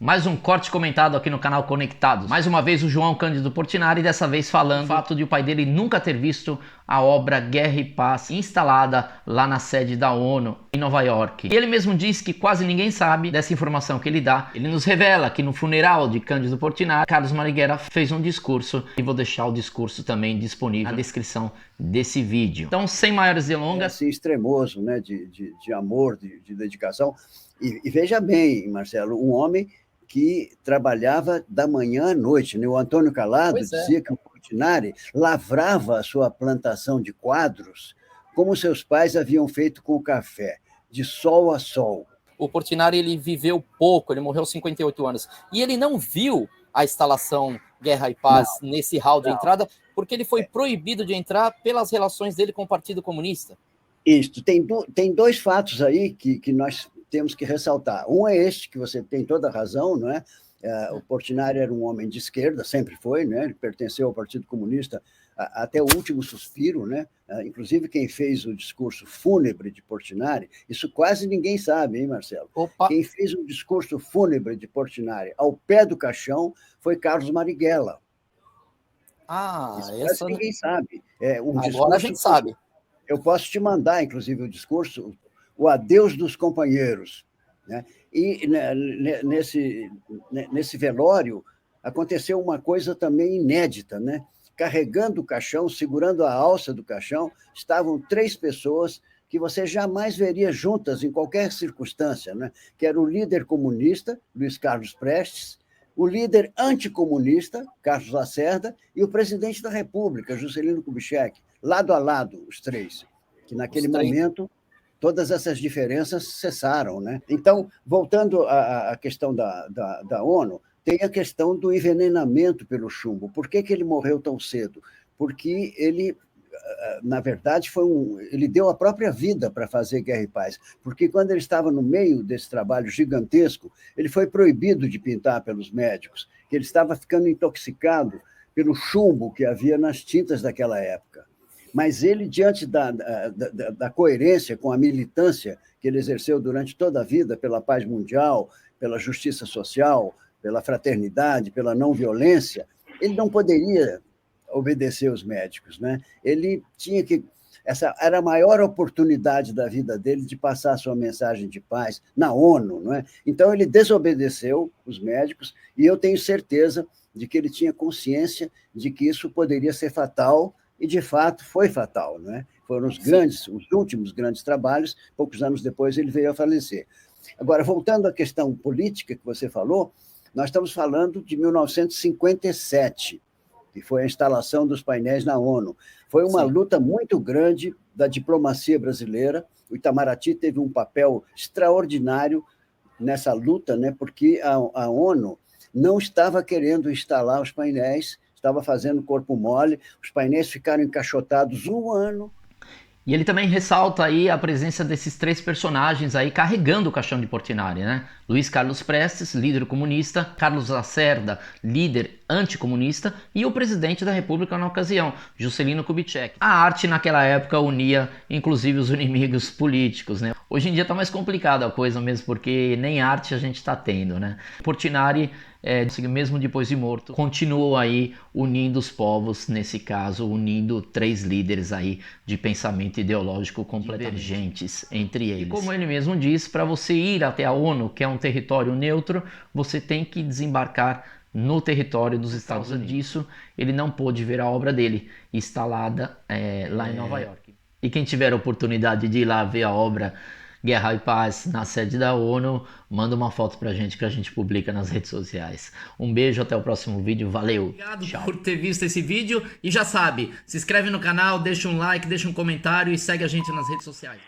Mais um corte comentado aqui no canal Conectados. Mais uma vez o João Cândido Portinari, dessa vez falando o fato de o pai dele nunca ter visto a obra Guerra e Paz instalada lá na sede da ONU em Nova York. E ele mesmo diz que quase ninguém sabe dessa informação que ele dá. Ele nos revela que no funeral de Cândido Portinari, Carlos Marighella fez um discurso e vou deixar o discurso também disponível na descrição desse vídeo. Então, sem maiores delongas... assim, extremoso, né, de amor, de dedicação. E veja bem, Marcelo, um homem que trabalhava da manhã à noite. Né? O Antônio Calado dizia que o Portinari lavrava a sua plantação de quadros como seus pais haviam feito com o café, de sol a sol. O Portinari ele viveu pouco, ele morreu aos 58 anos, e ele não viu a instalação Guerra e Paz nesse hall de entrada, porque ele foi proibido de entrar pelas relações dele com o Partido Comunista. Isso, tem dois fatos aí que nós temos que ressaltar. Um é este, que você tem toda a razão, não é? O Portinari era um homem de esquerda, sempre foi, né? Ele pertenceu ao Partido Comunista até o último suspiro, né? Inclusive quem fez o discurso fúnebre de Portinari, isso quase ninguém sabe, hein, Marcelo? Opa. Quem fez o discurso fúnebre de Portinari ao pé do caixão foi Carlos Marighella. Isso quase ninguém sabe. Agora a gente sabe. Eu posso te mandar, inclusive, o discurso, o adeus dos companheiros. Né? E nesse velório aconteceu uma coisa também inédita. Né? Carregando o caixão, segurando a alça do caixão, estavam 3 pessoas que você jamais veria juntas em qualquer circunstância, né? Que era o líder comunista, Luiz Carlos Prestes, o líder anticomunista, Carlos Lacerda, e o presidente da República, Juscelino Kubitschek, lado a lado, os 3, que naquele momento todas essas diferenças cessaram. Né? Então, voltando à questão da ONU, tem a questão do envenenamento pelo chumbo. Por que ele morreu tão cedo? Porque ele, na verdade, ele deu a própria vida para fazer Guerra e Paz, porque quando ele estava no meio desse trabalho gigantesco, ele foi proibido de pintar pelos médicos, que ele estava ficando intoxicado pelo chumbo que havia nas tintas daquela época. Mas ele, diante da coerência com a militância que ele exerceu durante toda a vida pela paz mundial, pela justiça social, pela fraternidade, pela não violência, ele não poderia obedecer os médicos. Né? Ele tinha que... Essa era a maior oportunidade da vida dele de passar a sua mensagem de paz na ONU. Não é? Então, ele desobedeceu os médicos e eu tenho certeza de que ele tinha consciência de que isso poderia ser fatal e, de fato, foi fatal. Não é? Foram os últimos grandes trabalhos, poucos anos depois ele veio a falecer. Agora, voltando à questão política que você falou, nós estamos falando de 1957, que foi a instalação dos painéis na ONU. Foi uma luta muito grande da diplomacia brasileira. O Itamaraty teve um papel extraordinário nessa luta, né? Porque a ONU não estava querendo instalar os painéis, estava fazendo corpo mole, os painéis ficaram encaixotados 1 ano. E ele também ressalta aí a presença desses 3 personagens aí carregando o caixão de Portinari, né? Luiz Carlos Prestes, líder comunista, Carlos Lacerda, líder anticomunista, e o presidente da República na ocasião, Juscelino Kubitschek. A arte naquela época unia inclusive os inimigos políticos, né? Hoje em dia tá mais complicada a coisa mesmo, porque nem arte a gente tá tendo, né? Portinari, mesmo depois de morto, continuou aí unindo os povos, nesse caso, unindo 3 líderes aí de pensamento ideológico completamente divergentes entre eles. E como ele mesmo diz, para você ir até a ONU, que é um território neutro, você tem que desembarcar no território dos Estados Unidos. Disso, ele não pôde ver a obra dele instalada lá em Nova York. E quem tiver a oportunidade de ir lá ver a obra Guerra e Paz na sede da ONU, manda uma foto pra gente que a gente publica nas redes sociais. Um beijo, até o próximo vídeo, valeu! Obrigado por ter visto esse vídeo e já sabe, se inscreve no canal, deixa um like, deixa um comentário e segue a gente nas redes sociais.